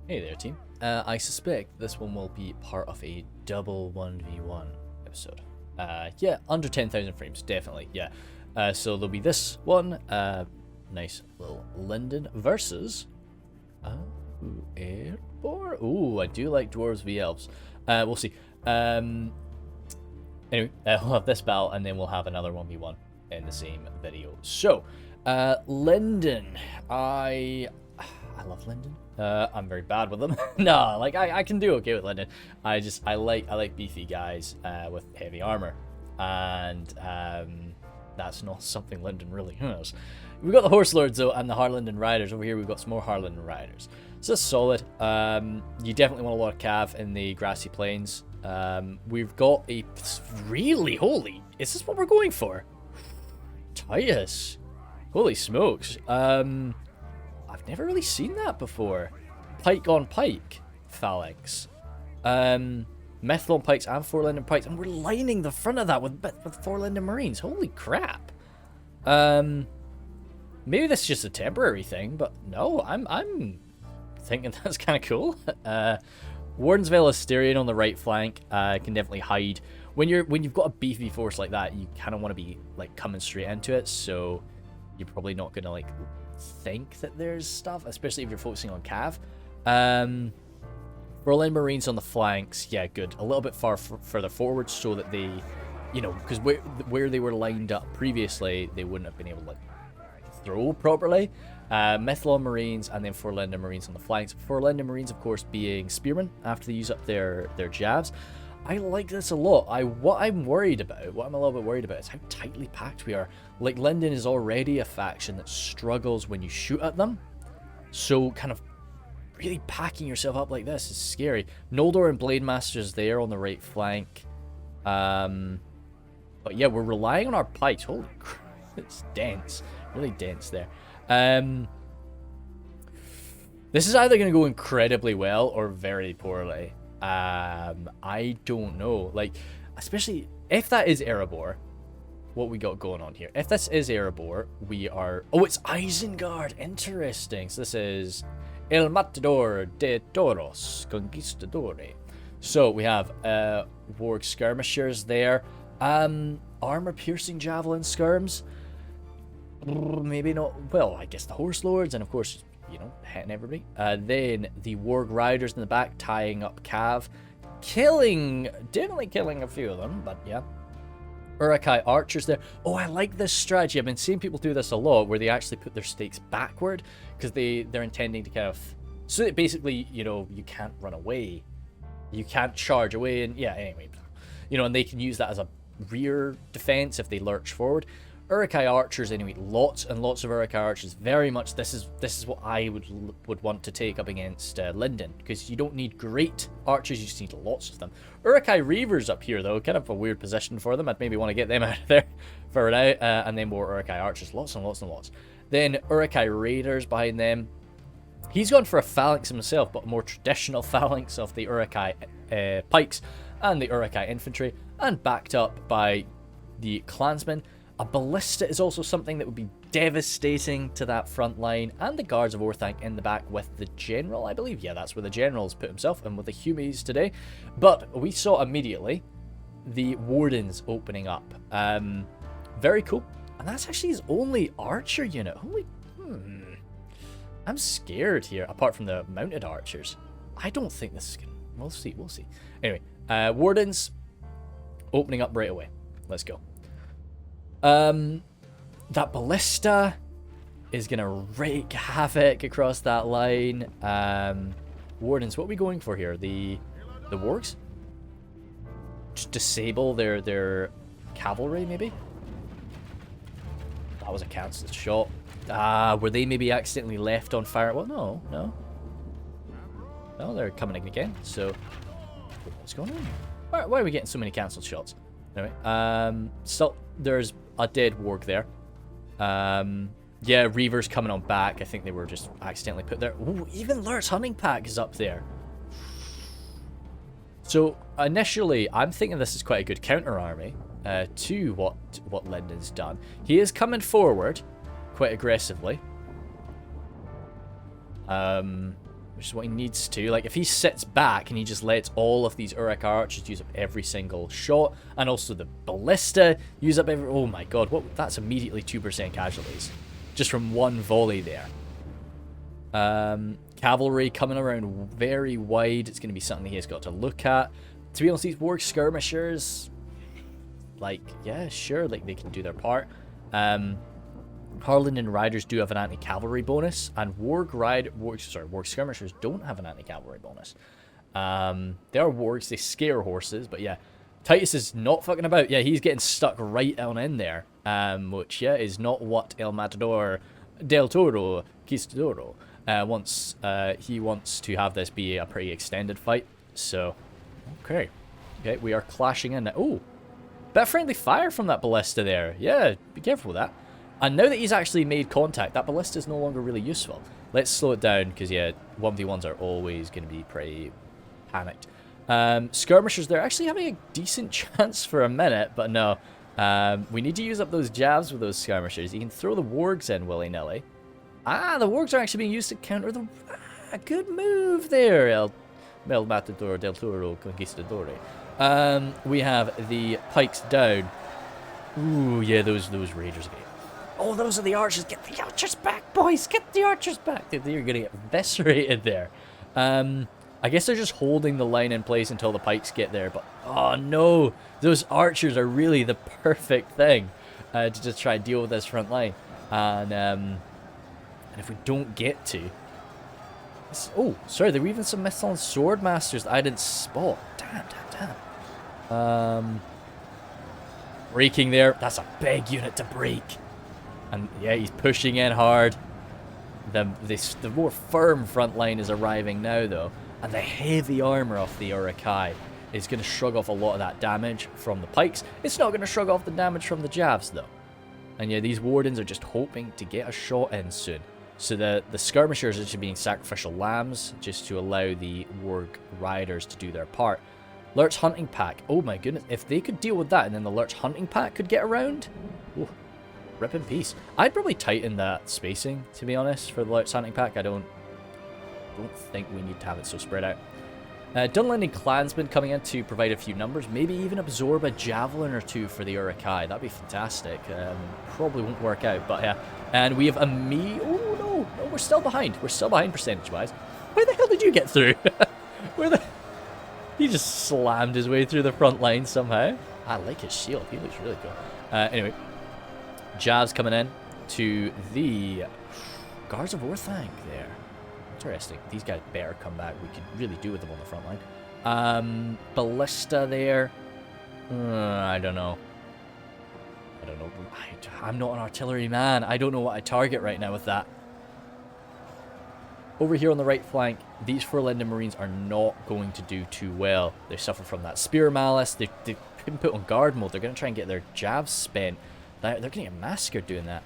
Hey there, team. I suspect this one will be part of a double 1v1 episode. Yeah, under 10,000 frames, definitely, yeah. So there'll be this one, nice little Lindon versus... Airborne? Ooh, I do like Dwarves v Elves. We'll see. Anyway, we'll have this battle, and then we'll have another 1v1 in the same video. So, Lindon. I love Lindon. I'm very bad with them. No, like I can do okay with Lindon. I like beefy guys with heavy armor, and that's not something Lindon really has. We've got the Horse Lords though, and the Harlingen Riders over here. We've got some more Harlingen Riders, so it's solid. You definitely want a lot of cav in the Grassy Plains. We've got a really holy. Is this what we're going for? Titus, holy smokes! I've never really seen that before. Pike on pike phalanx. Methyl on pikes and four Lindon pikes, and we're lining the front of that with four Lindon Marines. Holy crap. Maybe this is just a temporary thing, but no, I'm thinking that's kind of cool. Wardensville Asterion on the right flank can definitely hide. When you've got a beefy force like that, you kind of want to be like coming straight into it, so you're probably not gonna like think that there's stuff, especially if you're focusing on cav. Berlin Marines on the flanks, yeah, good. A little bit further forward so that they, you know, because where they were lined up previously, they wouldn't have been able to like throw properly. Methlon Marines and then four Lindon Marines on the flanks. Four Lindon Marines, of course, being spearmen after they use up their jabs. I like this a lot. What I'm a little bit worried about is how tightly packed we are. Like, Lindon is already a faction that struggles when you shoot at them. So, kind of really packing yourself up like this is scary. Noldor and Blade Masters there on the right flank. But yeah, we're relying on our pikes. Holy crap, it's dense. Really dense there. This is either going to go incredibly well or very poorly. I don't know. Like, especially if that is Erebor, what we got going on here. If this is Erebor, we are... Oh, it's Isengard. Interesting. So this is El Matador de Toros Conquistadore. So we have Warg Skirmishers there. Armor-piercing javelin skirms. Maybe not. Well, I guess the Horse Lords, and of course, you know, hitting everybody. Then the Warg Riders in the back, tying up cav. Definitely killing a few of them, but yeah. Uruk Hai Archers there. Oh, I like this strategy. I've been seeing people do this a lot, where they actually put their stakes backward, because they're intending to kind of... So that basically, you know, you can't run away. You can't charge away, and yeah, anyway. You know, and they can use that as a rear defense if they lurch forward. Uruk Hai Archers, anyway, lots and lots of Uruk Hai Archers. Very much, this is what I would want to take up against Lindon, because you don't need great archers, you just need lots of them. Uruk Hai Reavers up here, though, kind of a weird position for them. I'd maybe want to get them out of there for now, and then more Uruk Hai Archers, lots and lots and lots. Then Uruk Hai Raiders behind them. He's gone for a phalanx himself, but a more traditional phalanx of the Uruk Hai Pikes and the Uruk Hai Infantry, and backed up by the Clansmen. A ballista is also something that would be devastating to that front line, and the Guards of Orthanc in the back with the General, I believe. Yeah, that's where the General's put himself, and with the Humies today. But we saw immediately the Wardens opening up. Very cool. And that's actually his only archer unit. Holy... I'm scared here, apart from the mounted archers. I don't think this is going to... We'll see. Anyway, Wardens opening up right away. Let's go. That ballista is gonna wreak havoc across that line. Wardens, what are we going for here? The wargs? Just disable their cavalry, maybe? That was a cancelled shot. Were they maybe accidentally left on fire? Well, no, they're coming in again. So, what's going on? Why are we getting so many cancelled shots? Anyway, so there's a dead warg there. Yeah, Reavers coming on back. I think they were just accidentally put there. Ooh, even Lurt's Hunting Pack is up there. So initially, I'm thinking this is quite a good counter army to what Lindon's done. He is coming forward quite aggressively. which is what he needs to. Like, if he sits back and he just lets all of these Uruk Hai archers use up every single shot, and also the ballista use up every... Oh my god, what? That's immediately 2% casualties. Just from one volley there. Cavalry coming around very wide. It's going to be something he has got to look at. To be honest, these warg skirmishers, like, yeah, sure, like, they can do their part. Harlingen riders do have an anti-cavalry bonus, and warg skirmishers don't have an anti-cavalry bonus. They are wargs, they scare horses, but yeah, Titus is not fucking about. Yeah, he's getting stuck right on in there, which, yeah, is not what El Matador del Toro Quistadoro wants. He wants to have this be a pretty extended fight, so, okay, we are clashing in. Oh, bit of friendly fire from that ballista there. Yeah, be careful with that. And now that he's actually made contact, that ballista is no longer really useful. Let's slow it down, because, yeah, 1v1s are always going to be pretty panicked. Skirmishers, they're actually having a decent chance for a minute, but no. We need to use up those jabs with those skirmishers. You can throw the wargs in willy-nilly. Ah, the wargs are actually being used to counter the... Ah, good move there, El Matador del Toro Conquistadore. We have the pikes down. Ooh, yeah, those raiders again. Oh, those are the archers. Get the archers back, boys. Get the archers back. They're going to get eviscerated there. I guess they're just holding the line in place until the pikes get there. But, oh, no. Those archers are really the perfect thing to just try and deal with this front line. And if we don't get to... Oh, sorry. There were even some Mithril sword masters that I didn't spot. Damn. Breaking there. That's a big unit to break. And yeah, he's pushing in hard. The more firm front line is arriving now, though. And the heavy armor of the Uruk Hai is going to shrug off a lot of that damage from the pikes. It's not going to shrug off the damage from the jabs, though. And yeah, these wardens are just hoping to get a shot in soon. So the skirmishers are just being sacrificial lambs, just to allow the warg riders to do their part. Lurch hunting pack. Oh my goodness. If they could deal with that, and then the Lurch hunting pack could get around... Ooh. Rip in peace. I'd probably tighten that spacing, to be honest, for the Lurch hunting pack. I don't think we need to have it so spread out. Dunlending clansmen coming in to provide a few numbers. Maybe even absorb a javelin or two for the Uruk Hai. That'd be fantastic. Probably won't work out, but yeah. And we have a me. Oh no, we're still behind. We're still behind percentage-wise. Where the hell did you get through? He just slammed his way through the front line somehow. I like his shield. He looks really cool. Anyway. Jabs coming in to the Guards of Orthanc there. Interesting. These guys better come back. We could really do with them on the front line. Ballista there. I don't know. I'm not an artillery man. I don't know what I target right now with that. Over here on the right flank, these Vassel Rebels Marines are not going to do too well. They suffer from that spear malice. They've been put on guard mode. They're going to try and get their jabs spent. They're going to get massacred doing that.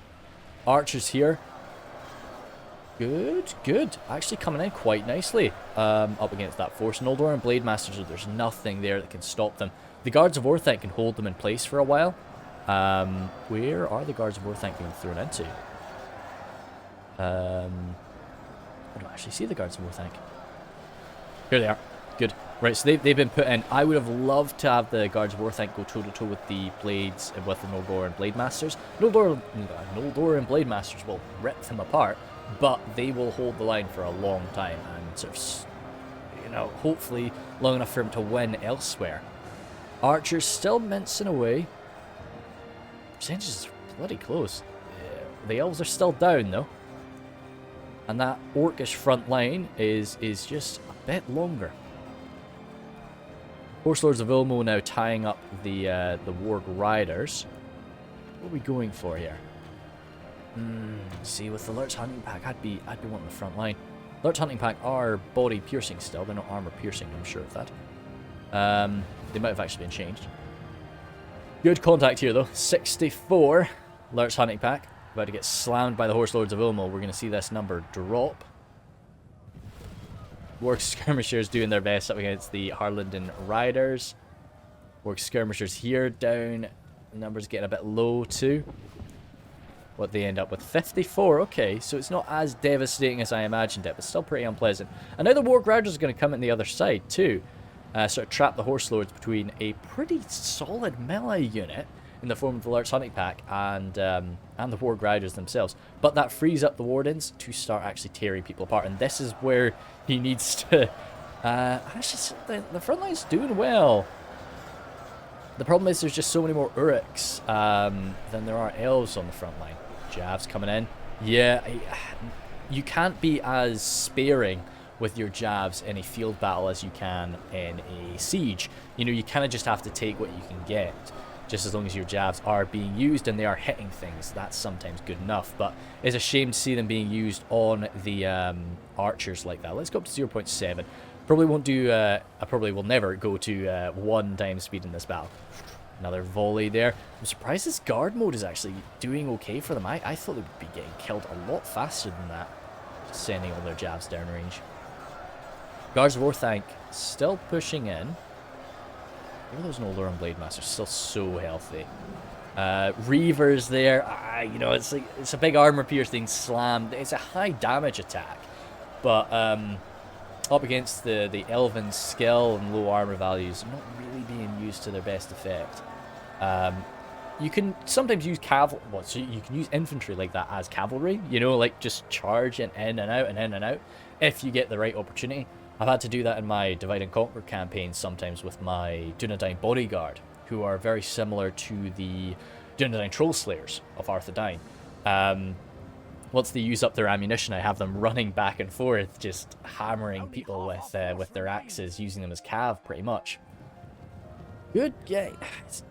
Archers here. Good. Actually coming in quite nicely up against that force. Noldor and Blade Masters, there's nothing there that can stop them. The Guards of Orthanc can hold them in place for a while. Where are the Guards of Orthanc being thrown into? I don't actually see the Guards of Orthanc. Here they are. Good. Right, so they've been put in. I would have loved to have the Guards of Orthanc go toe-to-toe with the Blades, with the Noldor and Blade Masters. Noldor and Blade Masters will rip them apart, but they will hold the line for a long time and sort of, hopefully long enough for him to win elsewhere. Archers still mincing away. Percentage is bloody close. The elves are still down, though. And that orcish front line is just a bit longer. Horse Lords of Ulmo now tying up the warg riders. What are we going for here? See, with the Lurch hunting pack, I'd be wanting the front line. Lurch hunting pack are body piercing still. They're not armor piercing. I'm sure of that. They might have actually been changed. Good contact here though. 64 Lurch hunting pack. About to get slammed by the Horse Lords of Ulmo. We're going to see this number drop. Warg skirmishers doing their best up against the Harlingen riders. Warg skirmishers here down. The numbers getting a bit low too. what they end up with. 54, okay, so it's not as devastating as I imagined it, but still pretty unpleasant. And now the Warg Riders are going to come in the other side too. Sort of trap the Horse Lords between a pretty solid melee unit in the form of the Lurch Hunting Pack and the Warg Riders themselves. But that frees up the Wardens to start actually tearing people apart, and this is where he needs to... actually, the front line's doing well. The problem is there's just so many more Uruks than there are Elves on the front line. Jabs coming in. Yeah, you can't be as sparing with your jabs in a field battle as you can in a siege. You know, you kind of just have to take what you can get. Just as long as your jabs are being used and they are hitting things, that's sometimes good enough. But it's a shame to see them being used on the archers like that. Let's go up to 0.7. Probably won't do, I probably will never go to 1 times speed in this battle. Another volley there. I'm surprised this guard mode is actually doing okay for them. I thought they would be getting killed a lot faster than that. Just sending all their jabs down range. Guards of Orthanc still pushing in. Even those no Lurum Blade Masters still so healthy. Reavers there. You know, it's like it's a big armor piercing slam. It's a high damage attack, but up against the Elven skill and low armor values, not really being used to their best effect. You can sometimes use so you can use infantry like that as cavalry. You know, like just charge in and out and in and out if you get the right opportunity. I've had to do that in my Divide and Conquer campaigns sometimes with my Dunedain Bodyguard, who are very similar to the Dunedain Troll Slayers of Arthedain. Once they use up their ammunition, I have them running back and forth, just hammering people with their axes, using them as cav, pretty much. Good, yeah.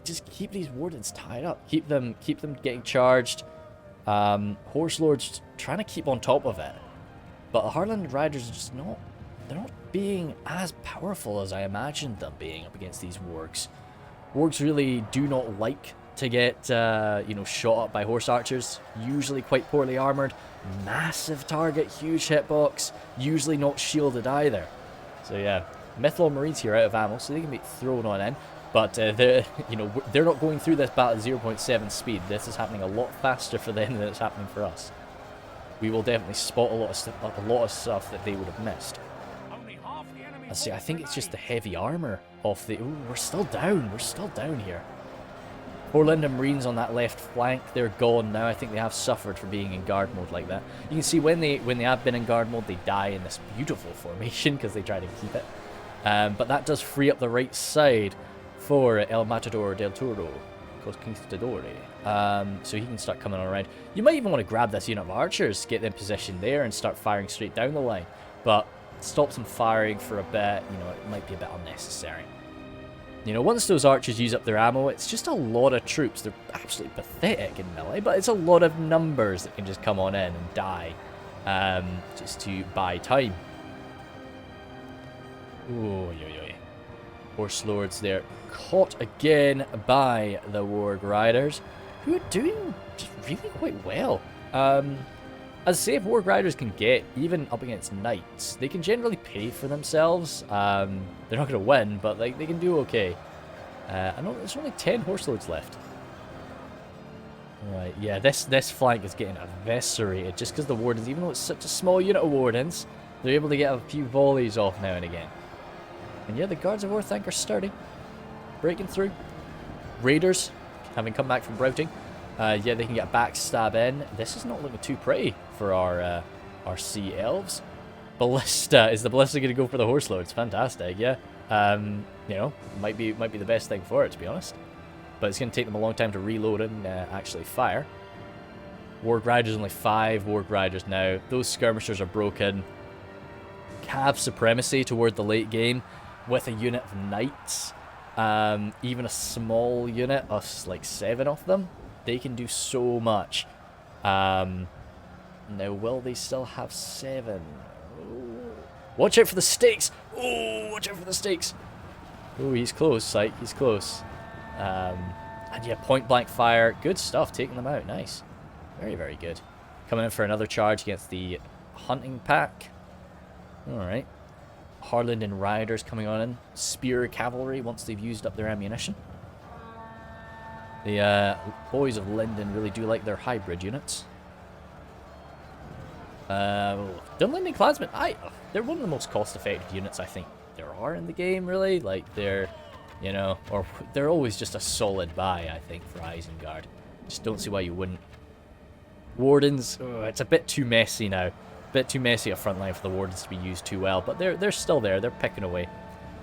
Just keep these wardens tied up. Keep them getting charged. Horse Lords trying to keep on top of it, but the Heartland Riders are just not. They're not being as powerful as I imagined them being up against these wargs. Wargs really do not like to get, you know, shot up by horse archers. Usually quite poorly armored. Massive target, huge hitbox. Usually not shielded either. So yeah, Mythalor Marines here out of ammo, so they can be thrown on in. But they're not going through this battle at 0.7 speed. This is happening a lot faster for them than it's happening for us. We will definitely spot a lot of stuff that they would have missed. Let's see, I think it's just the heavy armor of the... Ooh, we're still down. We're still down here. Poor Lindon Marines on that left flank. They're gone now. I think they have suffered for being in guard mode like that. You can see when they have been in guard mode, they die in this beautiful formation because they try to keep it. But that does free up the right side for El Matador del Toro Conquistadore. So he can start coming on around. You might even want to grab this unit of archers, get them positioned there, and start firing straight down the line. But stops them firing for a bit. You know, it might be a bit unnecessary. You know, once those archers use up their ammo, it's just a lot of troops. They're absolutely pathetic in melee, but it's a lot of numbers that can just come on in and die, just to buy time. Oh, yo. Horse Lords there, caught again by the Warg Riders, who are doing just really quite well. As safe Warg Riders can get, even up against Knights, they can generally pay for themselves. They're not going to win, but like they can do okay. I know there's only 10 Horse Lords left. Right, yeah, this flank is getting eviscerated just because the Wardens, even though it's such a small unit of Wardens, they're able to get a few volleys off now and again. And yeah, the Guards of Orthanc are sturdy, breaking through. Raiders, having come back from Brouting, yeah, they can get a backstab in. This is not looking too pretty for our sea elves. Ballista, is the Ballista going to go for the Horse Lords? Fantastic, yeah. You know, might be the best thing for it, to be honest. But it's going to take them a long time to reload and actually fire. Warg Riders, only 5 Warg Riders now. Those skirmishers are broken. Cav supremacy toward the late game with a unit of Knights. Even a small unit of like 7 of them. They can do so much. Now, will they still have 7? Oh. Watch out for the stakes! Oh, watch out for the stakes! Oh, he's close, Syke. He's close. And yeah, point blank fire. Good stuff, taking them out. Nice. Very, very good. Coming in for another charge against the hunting pack. Alright. Harlingen Riders coming on in. Spear cavalry once they've used up their ammunition. The boys of Lindon really do like their hybrid units. Dunlending Clansmen, they're one of the most cost-effective units I think there are in the game, really. Like, they're, you know, or they're always just a solid buy, I think, for Isengard. Just don't see why you wouldn't. Wardens, it's a bit too messy now. A bit too messy a front line for the Wardens to be used too well, but they're still there. They're picking away.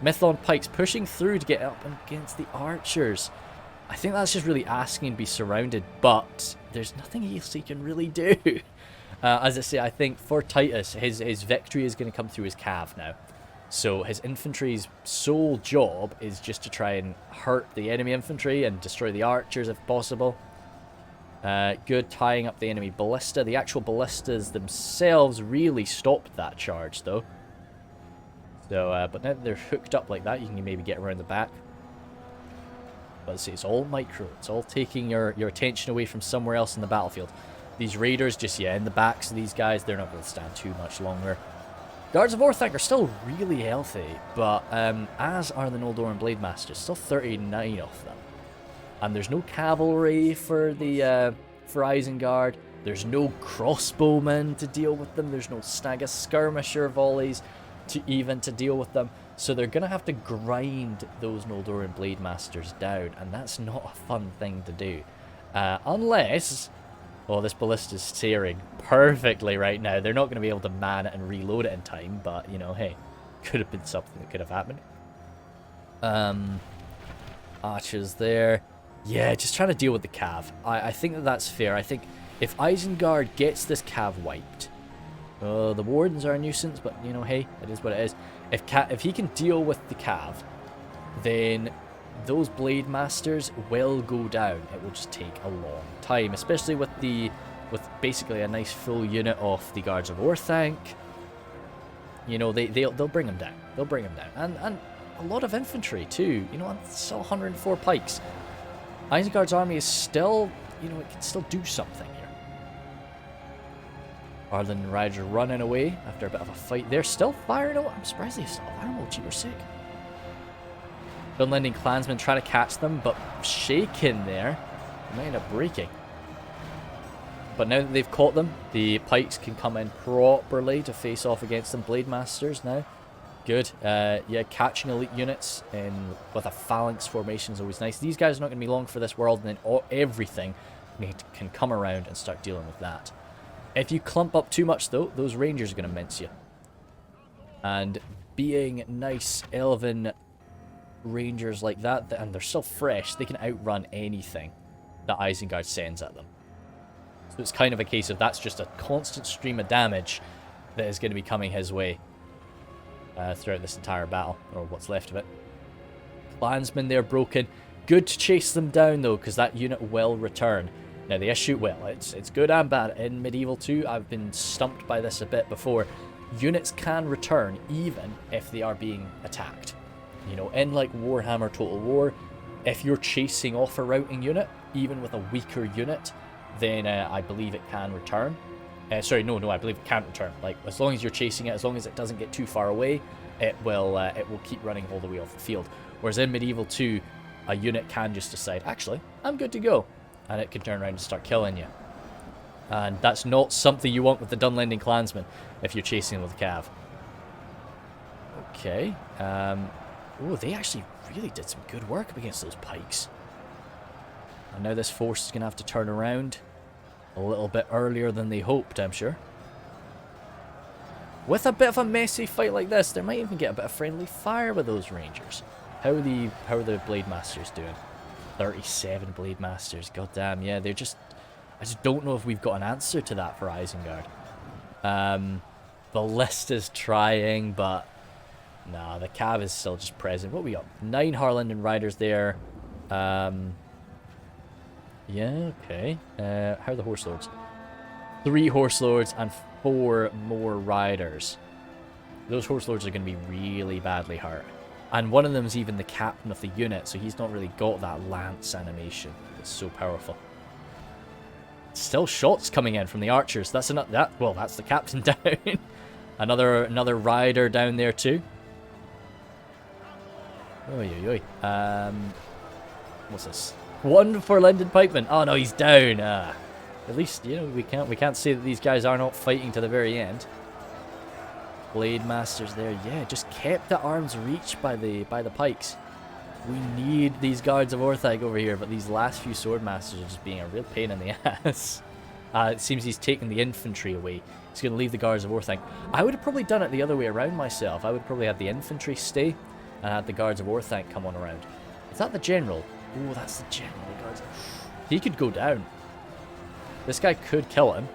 Mithlon Pikes pushing through to get up against the Archers. I think that's just really asking to be surrounded, but there's nothing else he can really do. As I say, I think for Titus, his victory is going to come through his cav now. So his infantry's sole job is just to try and hurt the enemy infantry and destroy the archers if possible. Good tying up the enemy ballista. The actual ballistas themselves really stopped that charge, though. So, but now that they're hooked up like that, you can maybe get around the back. But see, it's all micro. It's all taking your attention away from somewhere else in the battlefield. These raiders, just, yeah, in the backs of these guys, they're not going to stand too much longer. Guards of Orthanc are still really healthy, but as are the Noldoran Blade Masters, still 39 of them. And there's no cavalry for the for Isengard. There's no crossbowmen to deal with them. There's no Snagus skirmisher volleys to deal with them. So they're going to have to grind those Noldoran Blade Masters down, and that's not a fun thing to do. Unless... Oh, this ballista's steering perfectly right now. They're not going to be able to man it and reload it in time, but, you know, hey, could have been something that could have happened. Archers there. Yeah, just trying to deal with the cav. I think that that's fair. I think if Isengard gets this cav wiped, the wardens are a nuisance, but, you know, hey, it is what it is. If he can deal with the cav, then those blade masters will go down. It will just take a long time, especially with basically a nice full unit of the Guards of Orthanc. You know, they'll bring them down. They'll bring them down, and a lot of infantry too. You know, and still 104 pikes. Isengard's army is still, you know, it can still do something here. Arlen and Riders are running away after a bit of a fight. They're still firing away. I'm surprised they still fire them. Gee, we're sick. Dunlending Clansmen trying to catch them, but shaken there. They might end up breaking. But now that they've caught them, the pikes can come in properly to face off against them. Blade Masters now. Good. Yeah, catching elite units with a phalanx formation is always nice. These guys are not going to be long for this world, and then everything can come around and start dealing with that. If you clump up too much, though, those rangers are going to mince you. And being nice elven rangers like that, and they're still fresh, they can outrun anything that Isengard sends at them. So it's kind of a case of that's just a constant stream of damage that is going to be coming his way throughout this entire battle, or what's left of it. Clansmen, they're broken. Good to chase them down, though, because that unit will return. Now, the issue, well, it's good and bad. In Medieval 2, I've been stumped by this a bit before. Units can return even if they are being attacked. You know, in like Warhammer Total War, if you're chasing off a routing unit, even with a weaker unit, then I believe it can return. Sorry, no, I believe it can't return. Like, as long as you're chasing it, as long as it doesn't get too far away, it will keep running all the way off the field. Whereas in Medieval 2, a unit can just decide, actually, I'm good to go. And it can turn around and start killing you. And that's not something you want with the Dunlending Clansmen if you're chasing them with a cav. Okay. Oh, they actually really did some good work against those pikes. And now this force is going to have to turn around a little bit earlier than they hoped, I'm sure. With a bit of a messy fight like this, they might even get a bit of friendly fire with those rangers. How are the Blade Masters doing? 37 Blade Masters, goddamn, yeah, I just don't know if we've got an answer to that for Isengard. Ballista's trying, but nah, the cav is still just present. What we got? 9 Harlanden Riders there. Yeah, okay. How are the Horse Lords? 3 Horse Lords and 4 more Riders. Those Horse Lords are going to be really badly hurt. And one of them is even the captain of the unit, so he's not really got that lance animation. It's so powerful. Still shots coming in from the archers. That's that's the captain down. another rider down there too. Oi. What's this? One for Lindon Pikeman. Oh no, he's down. At least, you know, we can't say that these guys are not fighting to the very end. Blade Masters there, yeah, just kept at arm's reach by the pikes. We need these guards of Orthanc over here, but these last few sword masters are just being a real pain in the ass. It seems he's taking the infantry away. He's going to leave the guards of Orthanc. I would have probably done it the other way around myself. I would probably have the infantry stay and had the guards of Orthanc come on around. Is that the general? Oh, that's the general. The guards. He could go down. This guy could kill him.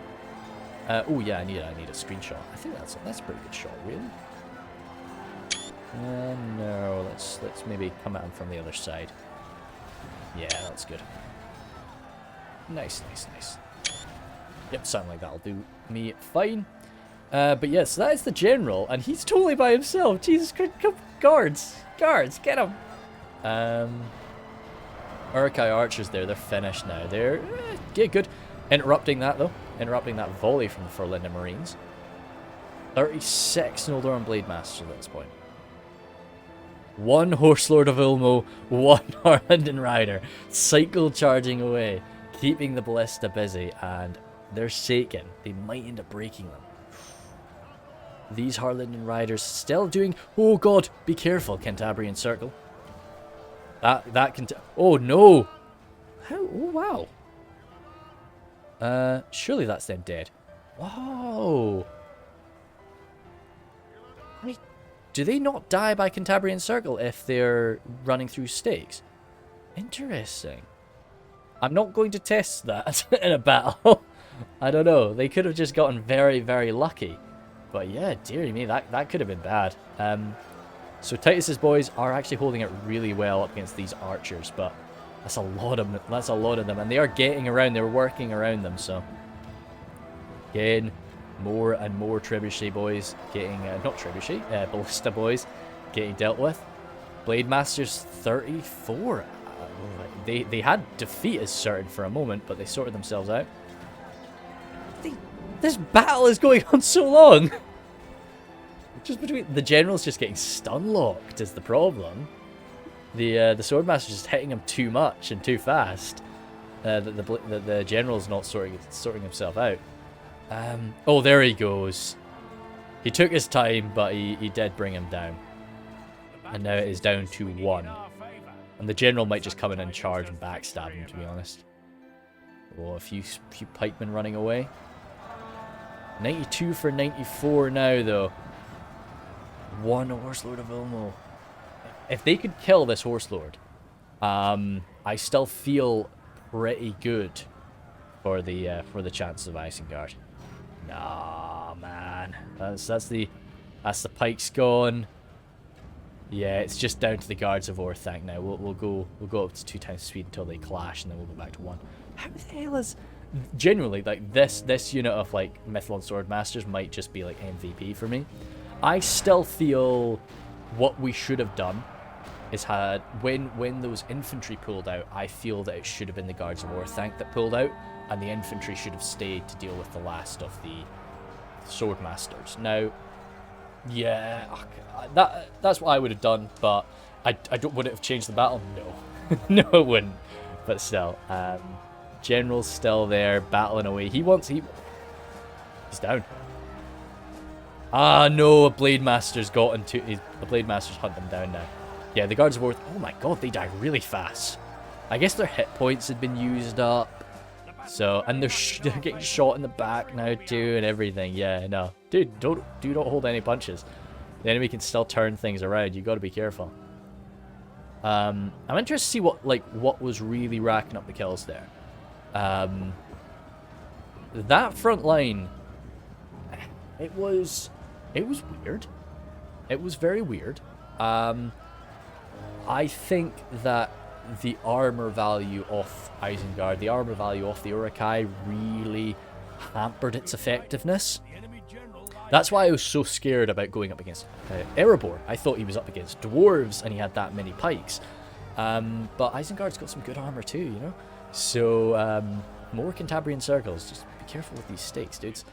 Oh yeah, I need a screenshot. I think that's a pretty good shot, really. No, let's maybe come at him from the other side. Yeah, that's good. Nice. Yep, something like that'll do me fine. But yes, so that is the general, and he's totally by himself. Jesus Christ, come, guards, get him. Uruk Hai archers there, they're finished now. They're good. Interrupting that though, interrupting that volley from the Lindon Marines. 36 Rhudaur Blade Masters at this point. One Horse Lord of Ulmo, one Lindon Rider, cycle charging away, keeping the ballista busy, and they're shaken. They might end up breaking them. These Harlindon Riders still doing... Oh god, be careful, Cantabrian Circle. That can... Oh no! How? Oh wow. Surely that's them dead. Whoa! I mean, do they not die by Cantabrian Circle if they're running through stakes? Interesting. I'm not going to test that in a battle. I don't know. They could have just gotten very, very lucky. But yeah, dearie me, that could have been bad. So Titus's boys are actually holding it really well up against these archers, but that's a lot of them. That's a lot of them, and they are getting around. They're working around them. So again, more and more trebuchet boys getting not trebuchet, ballista boys getting dealt with. Blade Masters 34. They had defeat as certain for a moment, but they sorted themselves out. This battle is going on so long. Just between the general's just getting stun locked is the problem. The swordmaster's just hitting him too much and too fast. The general's not sorting himself out. Oh, there he goes. He took his time, but he did bring him down. And now it is down to 1. And the general might just come in and charge and backstab him, to be honest. Oh, a few pikemen running away. 92 for 94 now, though. One Horse Lord of Ulmo. If they could kill this Horse Lord, I still feel pretty good for the chances of Isengard. Nah, man. That's the pikes gone. Yeah, it's just down to the guards of Orthanc now. We'll go up to 2 times speed until they clash, and then we'll go back to 1. How the hell is... Genuinely, like, this unit of, like, Mithlond Swordmasters might just be, like, MVP for me. I still feel what we should have done is had... When those infantry pulled out, I feel that it should have been the guards of Orthanc that pulled out, and the infantry should have stayed to deal with the last of the Swordmasters. Now, yeah, that's what I would have done, but would it have changed the battle? No. No, it wouldn't. But still, General's still there, battling away. He's down. Ah, no, a Blade Master's got into... The Blade Master's hunting him down now. Yeah, the Guards of Orthanc... Oh my god, they died really fast. I guess their hit points had been used up. So, and they're getting shot in the back now too and everything. Yeah, no. Dude, do not hold any punches. The enemy can still turn things around. You got to be careful. I'm interested to see what was really racking up the kills there. That front line, it was weird. It was very weird. I think that the armor value of Isengard, the armor value of the Uruk Hai really hampered its effectiveness. That's why I was so scared about going up against Erebor. I thought he was up against dwarves and he had that many pikes. But Isengard's got some good armor too, you know? So, more Cantabrian circles. Just be careful with these stakes, dudes.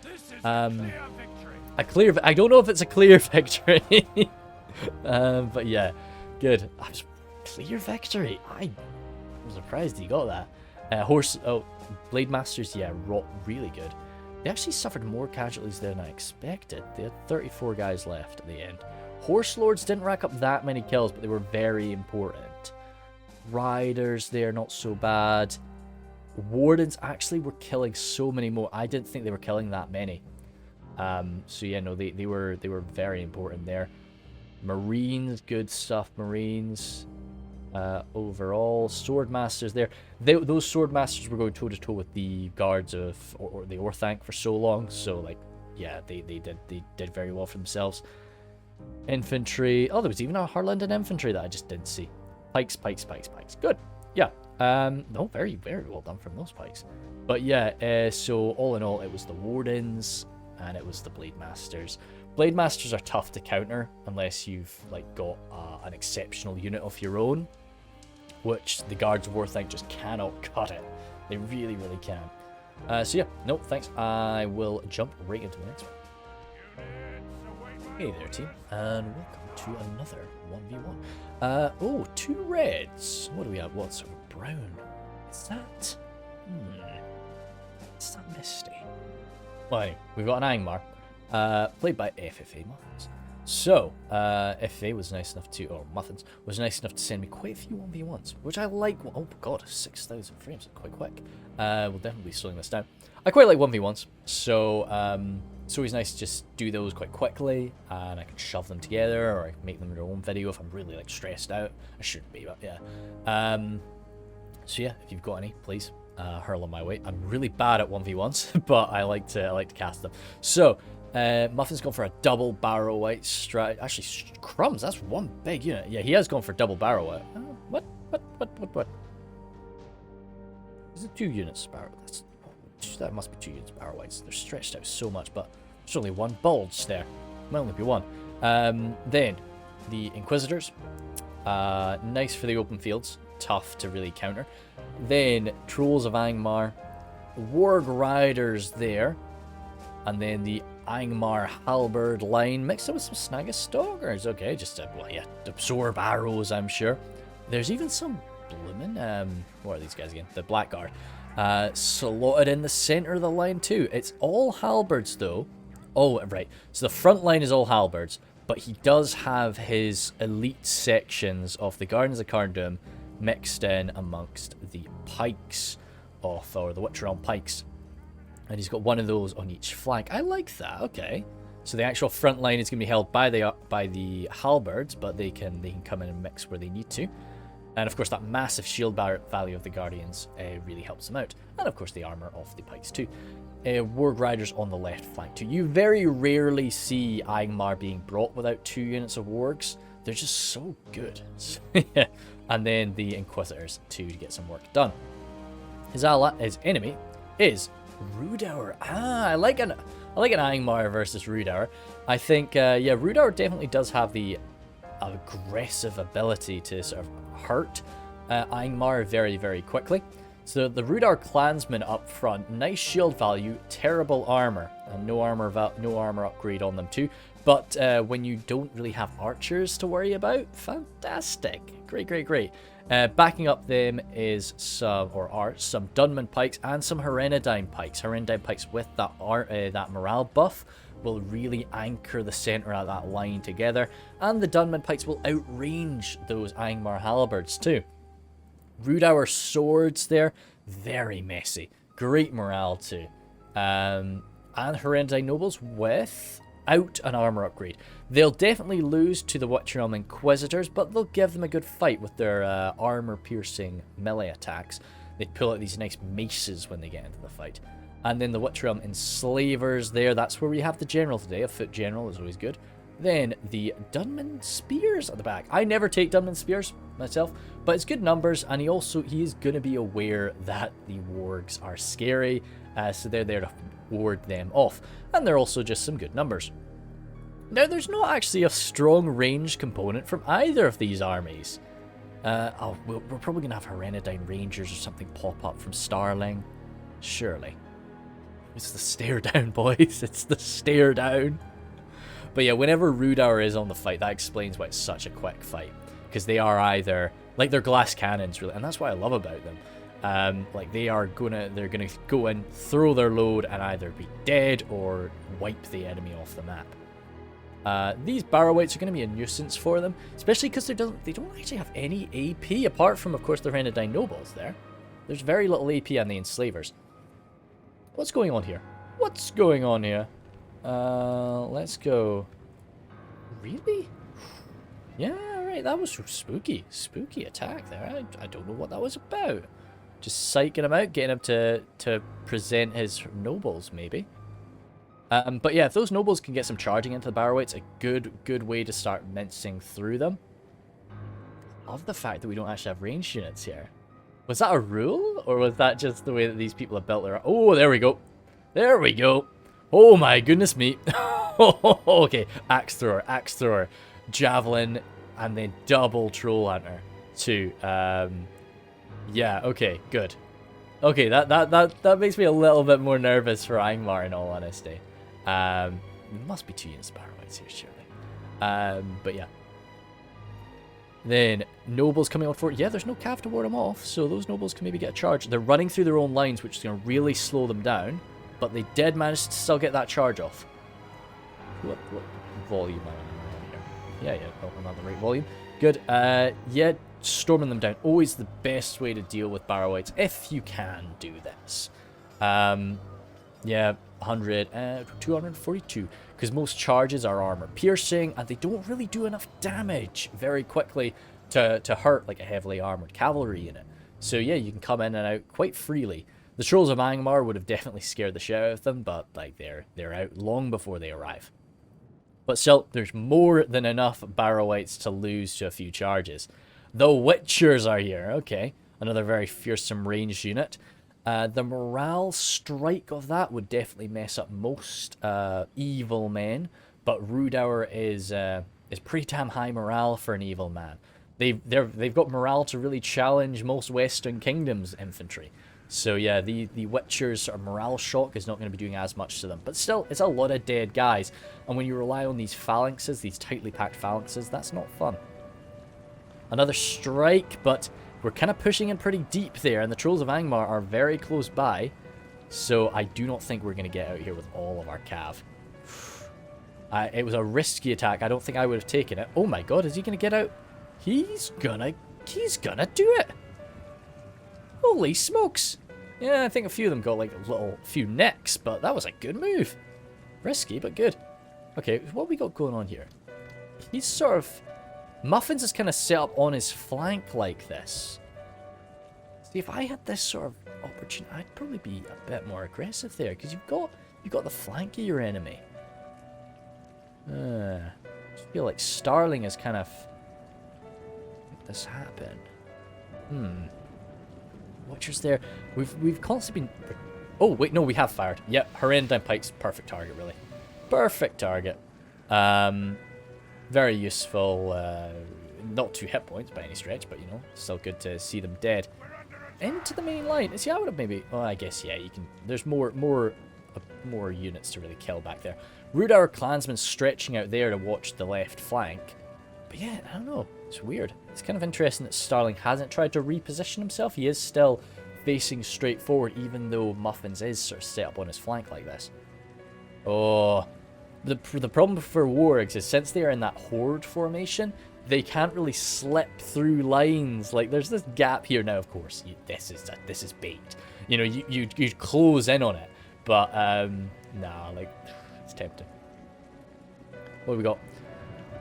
I don't know if it's a clear victory. But yeah, good. Clear victory. surprised he got that. Blade Masters, yeah, rot really good. They actually suffered more casualties than I expected. They had 34 guys left at the end. Horse Lords didn't rack up that many kills, but they were very important. Riders, they're not so bad. Wardens actually were killing so many more. I didn't think they were killing that many. So yeah, no, they were very important there. Marines, good stuff. Marines. Overall, sword masters there. Those sword masters were going toe to toe with the guards of or the Orthanc for so long. So like, yeah, they did very well for themselves. Infantry. Oh, there was even a Harlanden infantry that I just didn't see. Pikes. Good. Yeah. No, very well done from those pikes. But yeah, so all in all, it was the Wardens and it was the Blade Masters. Blade Masters are tough to counter unless you've like got an exceptional unit of your own, which the Guards of Orthanc just cannot cut it. They really can. So yeah, no, thanks. I will jump right into the next one. Hey there, team, and welcome to another 1v1. Oh, 2 reds. What do we have? What's brown? Is that? Is that Misty? Well, anyway, we've got an Angmar, played by FFA Muffins. So, FFA was nice enough to, or Muffins, was nice enough to send me quite a few 1v1s, which I like. Oh god, 6,000 frames, quite quick. We'll definitely be slowing this down. I quite like 1v1s, so it's always nice to just do those quite quickly, and I can shove them together, or I can make them their own video if I'm really like stressed out. I shouldn't be, but yeah. So yeah, if you've got any, please hurl them my way. I'm really bad at 1v1s, but I like to cast them. So Muffin's gone for a double barrow white strat. Actually, crumbs. That's one big unit. Yeah, he has gone for double barrow white. What? Is it 2 units barrow? That must be 2 units barrow whites. They're stretched out so much, but there's only one bulge there. Might only be one. Then the Inquisitors. Nice for the open fields. Tough to really counter. Then Trolls of Angmar. Warg Riders there. And then the Angmar Halberd line mixed up with some Snagus Stalkers. Okay, just absorb arrows, I'm sure. There's even some bloomin', what are these guys again? The Blackguard. Slotted in the center of the line too. It's all halberds though. Oh, right. So the front line is all halberds, but he does have his elite sections of the Gardens of Carndom mixed in amongst the pikes or the Witcher Realm pikes. And he's got one of those on each flank. I like that. Okay. So the actual front line is going to be held by the halberds, but they can come in and mix where they need to. And of course that massive shield value of the Guardians really helps them out. And of course the armor of the pikes too. Warg Riders on the left flank too. You very rarely see Angmar being brought without 2 units of Wargs. They're just so good. Yeah. And then the Inquisitors too to get some work done. His enemy is Rhudaur. I like an Angmar versus Rhudaur. I think Rhudaur definitely does have the aggressive ability to sort of hurt Angmar very, very quickly. So the Rhudaur clansmen up front, nice shield value, terrible armor, and no armor upgrade on them too. But when you don't really have archers to worry about, fantastic, great. Backing up them is some Dunman pikes and some Herenadine pikes. Herenadine pikes with that morale buff will really anchor the center of that line together, and the Dunman pikes will outrange those Angmar halberds too. Rhudaur swords there, very messy, great morale too, and Herenadine nobles without an armor upgrade. They'll definitely lose to the Witcher Realm Inquisitors, but they'll give them a good fight with their armor-piercing melee attacks. They pull out these nice maces when they get into the fight. And then the Witcher Realm Enslavers there. That's where we have the general today. A foot general is always good. Then the Dunman Spears at the back. I never take Dunman Spears myself, but it's good numbers, and he is going to be aware that the wargs are scary, so they're there to ward them off. And they're also just some good numbers. Now, there's not actually a strong range component from either of these armies. We're probably going to have Herenadine Rangers or something pop up from Starling. Surely. It's the stare down, boys. It's the stare down. But yeah, whenever Rhudaur is on the fight, that explains why it's such a quick fight. because they are either like they're glass cannons, really, and that's what I love about them. Like they're gonna go in, throw their load, and either be dead or wipe the enemy off the map. These barrow-wights are going to be a nuisance for them, especially because they don't actually have any AP apart from, of course, the Rhenodine nobles. There's very little AP on the enslavers. What's going on here? What's going on here? Let's go. Really? Yeah, right. That was spooky attack there. I don't know what that was about. Just psyching him out, getting him to present his nobles, maybe. But yeah, if those nobles can get some charging into the barrow-wights, a good way to start mincing through them. I love the fact that we don't actually have ranged units here. Was that a rule, or was that just the way that these people have built their... Oh, there we go. There we go. Oh my goodness me. Okay, axe thrower, javelin, and then double troll hunter too. Yeah, okay, good. Okay, that makes me a little bit more nervous for Angmar, in all honesty. There must be 2 units of barrow-wights here, surely. But yeah. Then, nobles coming on forward. Yeah, there's no cav to ward them off, so those nobles can maybe get a charge. They're running through their own lines, which is going to really slow them down, but they did manage to still get that charge off. What volume am I on here? Yeah, oh, I'm on the right volume. Good. Yeah, storming them down. Always the best way to deal with barrow-wights, if you can do this. Yeah, 100, 242, because most charges are armor piercing, and they don't really do enough damage very quickly to hurt like a heavily armored cavalry unit. So yeah, you can come in and out quite freely. The Trolls of Angmar would have definitely scared the shit out of them, but like they're out long before they arrive. But still, there's more than enough barrow-wights to lose to a few charges. The Witchers are here. Okay, another very fearsome ranged unit. The morale strike of that would definitely mess up most evil men, but Rhudaur is pretty damn high morale for an evil man. They've got morale to really challenge most Western Kingdoms infantry. So yeah, the Witcher's morale shock is not going to be doing as much to them, but still, it's a lot of dead guys, and when you rely on these phalanxes, these tightly packed phalanxes, that's not fun. Another strike, but we're kind of pushing in pretty deep there, and the Trolls of Angmar are very close by, so I do not think we're going to get out here with all of our cav. It was a risky attack. I don't think I would have taken it. Oh my god, is he going to get out? He's gonna do it. Holy smokes. Yeah, I think a few of them got like a few necks, but that was a good move. Risky, but good. Okay, what we got going on here? He's sort of... Muffins is kind of set up on his flank like this. See, if I had this sort of opportunity, I'd probably be a bit more aggressive there, because you've got the flank of your enemy. I just feel like Starling is kind of make this happen. Watchers there. We've constantly been... Oh wait, no, we have fired. Yep, Rhenodine Pike's perfect target, really. Perfect target. Very useful. Not 2 hit points by any stretch, but you know, still good to see them dead. Into the main line. See, I would have maybe... Well, I guess, yeah, you can... There's more units to really kill back there. Rhudaur clansmen stretching out there to watch the left flank. But yeah, I don't know. It's weird. It's kind of interesting that Starling hasn't tried to reposition himself. He is still facing straight forward, even though Muffins is sort of set up on his flank like this. Oh... The problem for wargs is since they are in that horde formation, they can't really slip through lines. Like, there's this gap here now, of course. This is bait. You know, you close in on it. But, nah, like, it's tempting. What have we got?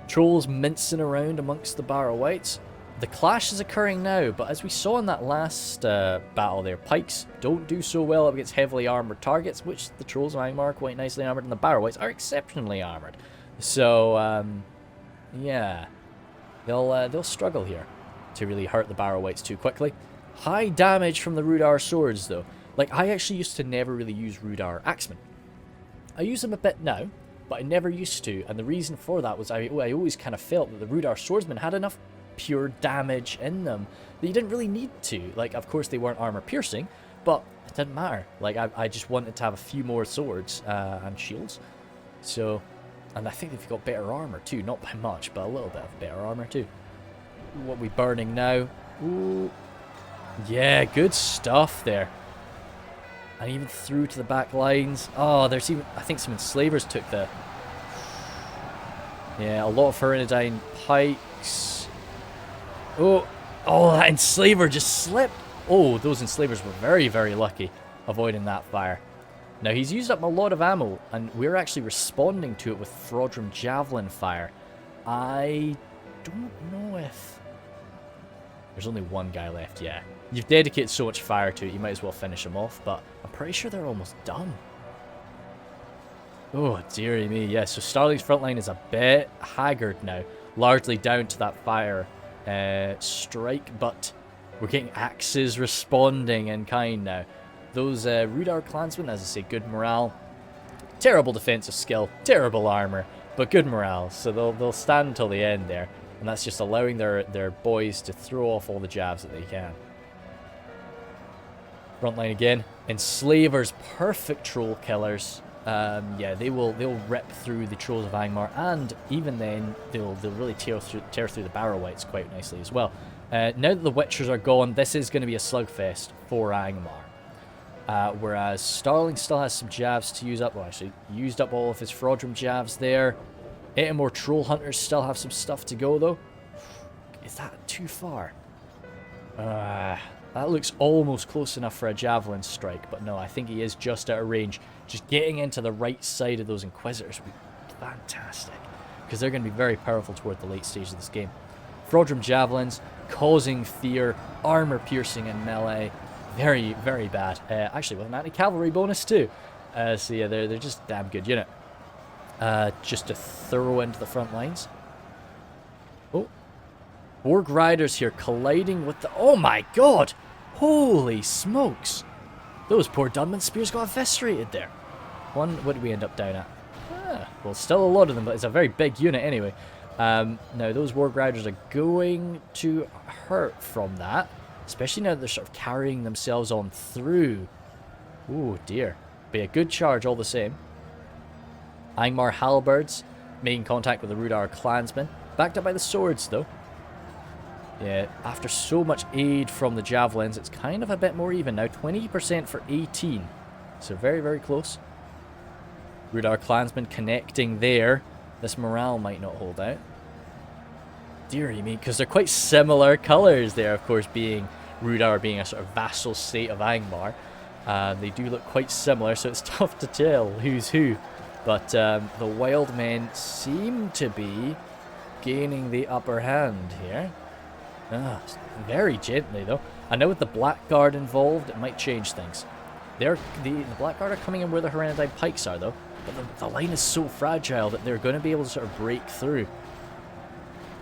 Trolls mincing around amongst the barrow-wights. The clash is occurring now, but as we saw in that last battle there, pikes don't do so well up against heavily armoured targets, which the Trolls of Angmar are quite nicely armoured, and the barrow-wights are exceptionally armoured. So, yeah, they'll struggle here to really hurt the barrow-wights too quickly. High damage from the Rhudaur swords, though. Like, I actually used to never really use Rhudaur axemen. I use them a bit now, but I never used to, and the reason for that was I always kind of felt that the Rhudaur swordsmen had enough pure damage in them that you didn't really need to. Like, of course they weren't armor piercing, but it didn't matter. Like, I just wanted to have a few more swords and shields. So, and I think they've got better armor too, not by much, but a little bit of better armor too. What are we burning now? Ooh. Yeah, good stuff there. And even through to the back lines. Oh, there's even... I think some enslavers took the... Yeah, a lot of Herenadine pikes. Oh, that enslaver just slipped. Oh, those enslavers were very, very lucky avoiding that fire. Now, he's used up a lot of ammo, and we're actually responding to it with Frodrum Javelin fire. I don't know if... There's only one guy left, yeah. You've dedicated so much fire to it, you might as well finish him off, but I'm pretty sure they're almost done. Oh, dearie me, yeah, so Starling's front line is a bit haggard now, largely down to that fire strike, but we're getting axes responding in kind now. Those Rhudaur clansmen, as I say, good morale. Terrible defensive skill, terrible armor, but good morale, so they'll stand until the end there. And that's just allowing their boys to throw off all the jabs that they can. Frontline again. Enslavers, perfect troll killers. Yeah, they'll rip through the trolls of Angmar, and even then they'll really tear through the barrow wights quite nicely as well. Now that the Witchers are gone, this is going to be a slugfest for Angmar. Whereas Starling still has some jabs to use up. Well, actually, used up all of his Frodrum jabs there. 8 more Troll Hunters still have some stuff to go, though. Is that too far? That looks almost close enough for a Javelin strike, but no, I think he is just out of range. Just getting into the right side of those Inquisitors would be fantastic, because they're going to be very powerful toward the late stage of this game. Frodrum Javelins, causing fear, armor piercing and melee. Very, very bad. Actually, with an anti-cavalry bonus too. So yeah, they're just a damn good unit. Just to throw into the front lines. Oh. Borg Riders here colliding with the... Oh my god! Holy smokes! Those poor Dunman Spears got eviscerated there. What did we end up down at? Well, still a lot of them, but it's a very big unit anyway. Now, those Borg Riders are going to hurt from that. Especially now that they're sort of carrying themselves on through. Oh dear. Be a good charge all the same. Angmar Halberds making contact with the Rhudaur clansmen. Backed up by the swords, though. Yeah, after so much aid from the javelins, it's kind of a bit more even now. 20% for 18. So very, very close. Rhudaur clansmen connecting there. This morale might not hold out. Dearie me, because they're quite similar colours there, of course, being Rhudaur being a sort of vassal state of Angmar. They do look quite similar, so it's tough to tell who's who. But the wild men seem to be gaining the upper hand here. Very gently, though. I know with the Blackguard involved, it might change things. The Blackguard are coming in where the Herenadine pikes are, though. But the line is so fragile that they're going to be able to sort of break through.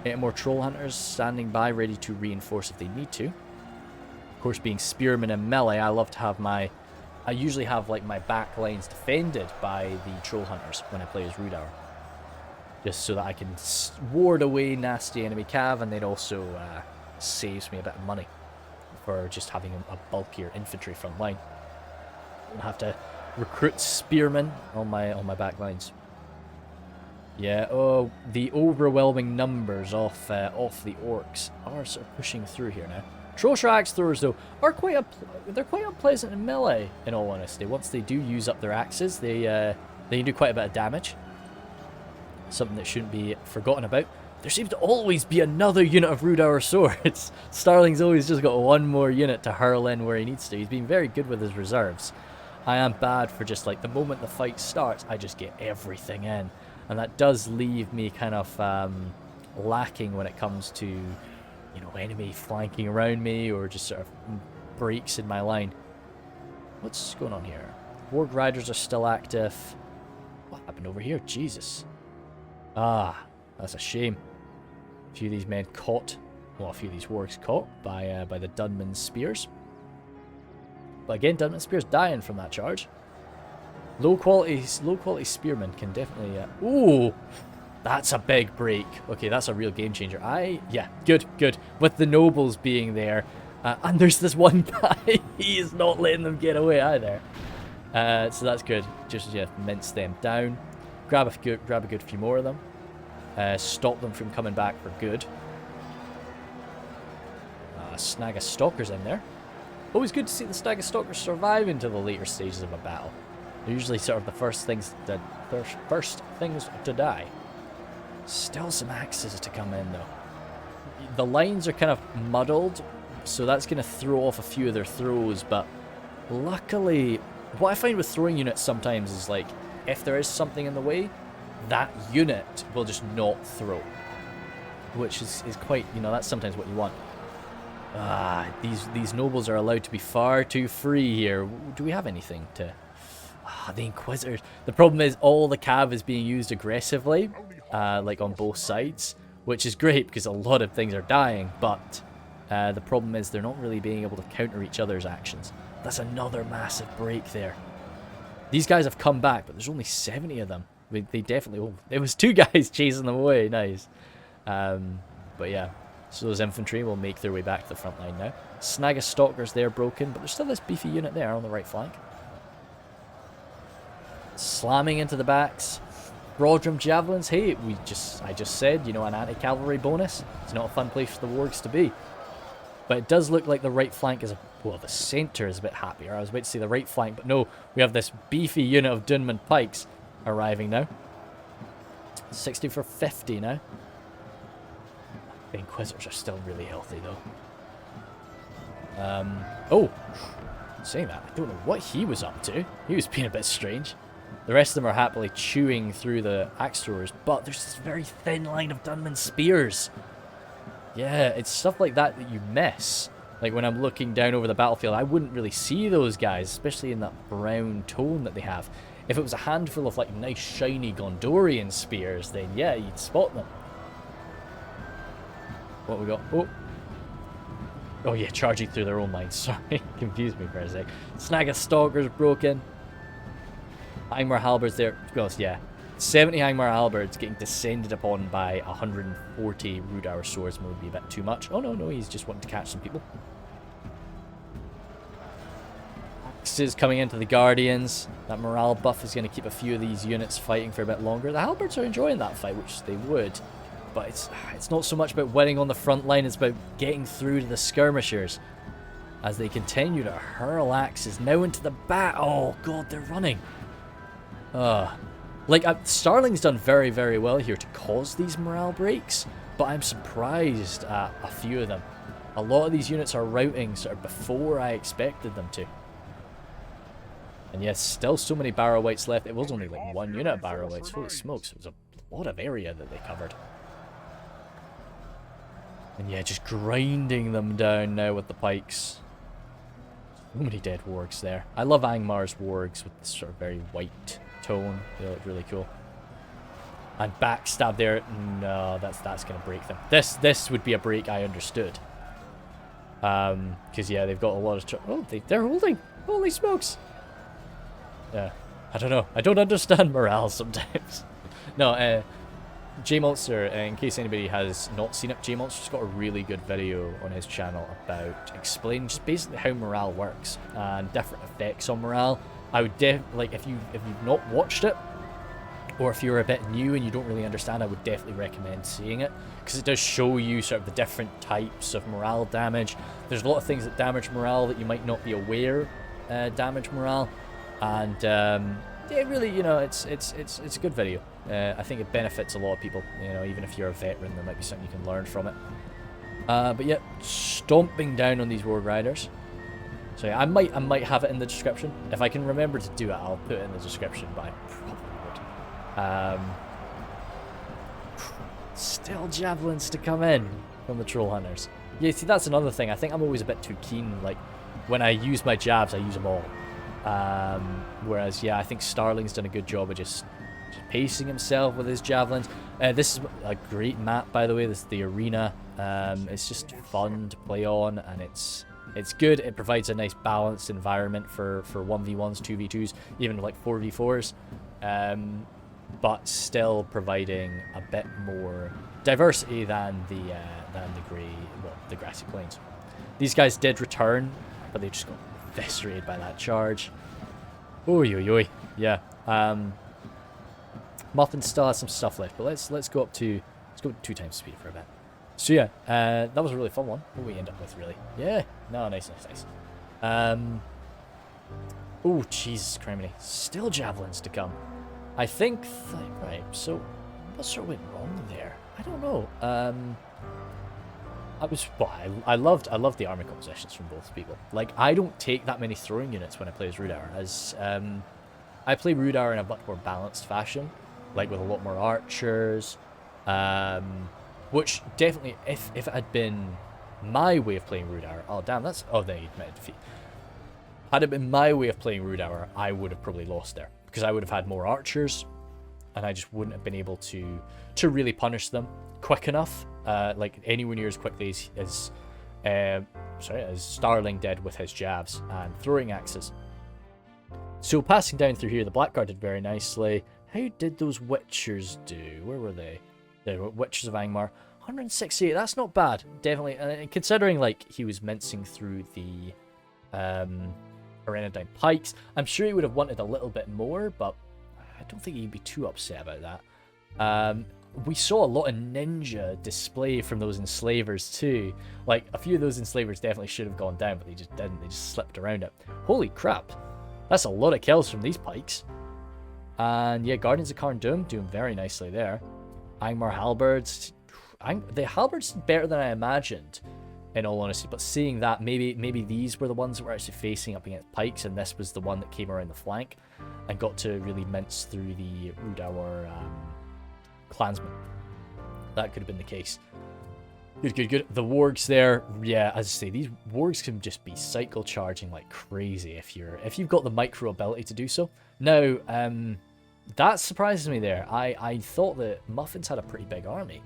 8 more Troll Hunters standing by, ready to reinforce if they need to. Of course, being Spearmen and melee, I love to have my... I usually have like my back lines defended by the Troll Hunters when I play as Rhudaur. Just so that I can ward away nasty enemy cav, and it also saves me a bit of money for just having a bulkier infantry front line. I have to recruit Spearmen on my back lines. Yeah, oh, the overwhelming numbers off the Orcs are sort of pushing through here now. Trosher axe throwers, though, are they're quite unpleasant in melee, in all honesty. Once they do use up their axes, they can do quite a bit of damage. Something that shouldn't be forgotten about. There seems to always be another unit of Rhudaur swords. Starling's always just got one more unit to hurl in where he needs to. He's been very good with his reserves. I am bad for just like the moment the fight starts, I just get everything in. And that does leave me kind of lacking when it comes to, you know, enemy flanking around me or just sort of breaks in my line. What's going on here? Warg Riders are still active. What happened over here? Jesus. Ah, that's a shame. A few of these men caught, well, a few of these wargs caught by the Dunman Spears. But again, Dunman Spears dying from that charge. Low quality spearmen can definitely... ooh, that's a big break. Okay, that's a real game changer. Yeah, good. With the nobles being there. And there's this one guy, he is not letting them get away either. So that's good. Just, yeah, mince them down. Grab a good few more of them. Stop them from coming back for good. a snag of stalkers in there. Always good to see the snag of stalkers survive into the later stages of a battle. They're usually sort of the first things to die. Still some axes to come in though. The lines are kind of muddled, so that's going to throw off a few of their throws, but luckily, what I find with throwing units sometimes is like, if there is something in the way, that unit will just not throw. Which is quite, you know, that's sometimes what you want. These nobles are allowed to be far too free here. Do we have anything to... the Inquisitors. The problem is all the cav is being used aggressively, like on both sides, which is great because a lot of things are dying, but the problem is they're not really being able to counter each other's actions. That's another massive break there. These guys have come back, but there's only 70 of them. They definitely... Oh, there was 2 guys chasing them away. Nice. But yeah, so those infantry will make their way back to the front line now. Snag of stalkers there broken, but there's still this beefy unit there on the right flank. Slamming into the backs. Broadrum javelins. Hey, I just said, you know, an anti-cavalry bonus. It's not a fun place for the wargs to be. But it does look like the right flank is well, the centre is a bit happier. I was about to say the right flank, but no, we have this beefy unit of Dunman pikes arriving now. 60 for 50 now. The Inquisitors are still really healthy though. Oh, saying that, I don't know what he was up to. He was being a bit strange. The rest of them are happily chewing through the axe throwers, but there's this very thin line of Dunman spears. Yeah, it's stuff like that that you miss. Like when I'm looking down over the battlefield, I wouldn't really see those guys, especially in that brown tone that they have. If it was a handful of like nice shiny Gondorian spears, then yeah, you'd spot them. What we got? Oh yeah, charging through their own lines. Sorry, confused me for a sec. Snag of stalkers broken. Angmar halberds there. Well, yeah, 70 Angmar halberds getting descended upon by 140 Rhudaur swordsmen would be a bit too much. Oh no, he's just wanting to catch some people. Axes coming into the Guardians. That morale buff is going to keep a few of these units fighting for a bit longer. The halberds are enjoying that fight, which they would. But it's not so much about winning on the front line, it's about getting through to the skirmishers as they continue to hurl axes now into the back. Oh god, they're running. Like Starling's done very, very well here to cause these morale breaks, but I'm surprised at a few of them. A lot of these units are routing sort of before I expected them to. And yes, still so many barrow wights left. It was only like 1 unit of barrow wights. Holy smokes, it was a lot of area that they covered. And yeah, just grinding them down now with the pikes. So many dead wargs there. I love Angmar's wargs with this sort of very white tone. They look really cool. And backstab there. No, that's going to break them. This would be a break I understood. Because yeah, they've got a lot of... Oh, they're holding. Holy smokes. Yeah, I don't know. I don't understand morale sometimes. No, J-Monster, in case anybody has not seen it, J-Monster's got a really good video on his channel about explaining just basically how morale works and different effects on morale. I would like if you've not watched it, or if you're a bit new and you don't really understand, I would definitely recommend seeing it because it does show you sort of the different types of morale damage. There's a lot of things that damage morale that you might not be aware damage morale, and yeah, really, you know, it's a good video. I think it benefits a lot of people. You know, even if you're a veteran, there might be something you can learn from it. But yeah, stomping down on these warg riders. So yeah, I might have it in the description. If I can remember to do it, I'll put it in the description, but I probably would. Still javelins to come in from the troll hunters. Yeah, see, that's another thing. I think I'm always a bit too keen. Like, when I use my jabs, I use them all. Whereas, yeah, I think Starling's done a good job of just pacing himself with his javelins. This is a great map, by the way. This is the arena. It's just fun to play on, and it's good. It provides a nice balanced environment for 1v1s, 2v2s, even like 4v4s, but still providing a bit more diversity than the Grassy Plains. These guys did return, but they just got eviscerated by that charge. Oi. Yeah. Muffin still has some stuff left, but let's go up to 2 times speed for a bit. So yeah, that was a really fun one. What we end up with, really? Yeah, no, nice, nice, nice. Oh, Jesus criminy. Still javelins to come. I think, right, so what sort of went wrong there? I don't know. I loved the army compositions from both people. Like, I don't take that many throwing units when I play as Rhudaur, as I play Rhudaur in a much more balanced fashion, like with a lot more archers, which definitely, if it had been my way of playing Rhudaur, oh damn, that's, oh, there you met defeat. Had it been my way of playing Rhudaur, I would have probably lost there, because I would have had more archers, and I just wouldn't have been able to really punish them quick enough, like anywhere near as quickly as Starling did with his jabs and throwing axes. So passing down through here, the Blackguard did very nicely. How did those Witchers do? Where were they? They were Witchers of Angmar. 168, that's not bad, definitely. Considering like he was mincing through the Arenadine pikes, I'm sure he would have wanted a little bit more, but I don't think he'd be too upset about that. We saw a lot of ninja display from those enslavers too. Like, a few of those enslavers definitely should have gone down, but they just didn't. They just slipped around it. Holy crap. That's a lot of kills from these pikes. And yeah, Guardians of Karn doing very nicely there. Angmar halberds. The halberds did better than I imagined, in all honesty. But seeing that, maybe these were the ones that were actually facing up against pikes, and this was the one that came around the flank and got to really mince through the Rhudaur clansmen. That could have been the case. Good. The wargs there, yeah, as I say, these wargs can just be cycle charging like crazy if you've got the micro ability to do so. Now, that surprises me there. I thought that Muffins had a pretty big army,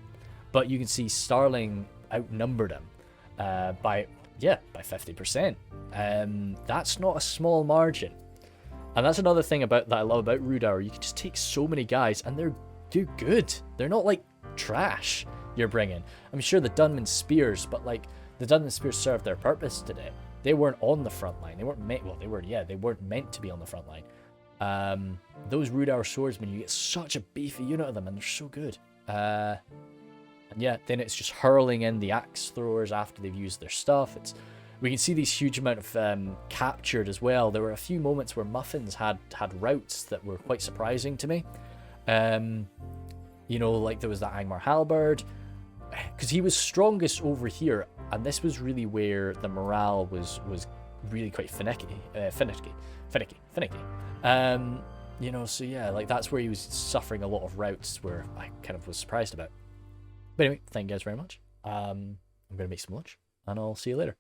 but you can see Starling outnumbered him by 50%. That's not a small margin. And that's another thing that I love about Rhudaur. You can just take so many guys and they're good. They're not like trash you're bringing. I'm sure the Dunman Spears, but like the Dunman Spears served their purpose today. They weren't on the front line. They weren't meant. Well, they were. Yeah, they weren't meant to be on the front line. Those Rhudaur swordsmen, you get such a beefy unit of them, and they're so good. And yeah, then it's just hurling in the axe throwers after they've used their stuff. We can see these huge amount of captured as well. There were a few moments where Muffins had routes that were quite surprising to me. You know, like there was that Angmar halberd, because he was strongest over here, and this was really where the morale was really quite finicky. You know, so yeah, like that's where he was suffering a lot of routes where I kind of was surprised about. But anyway, thank you guys very much. I'm gonna make some lunch, and I'll see you later.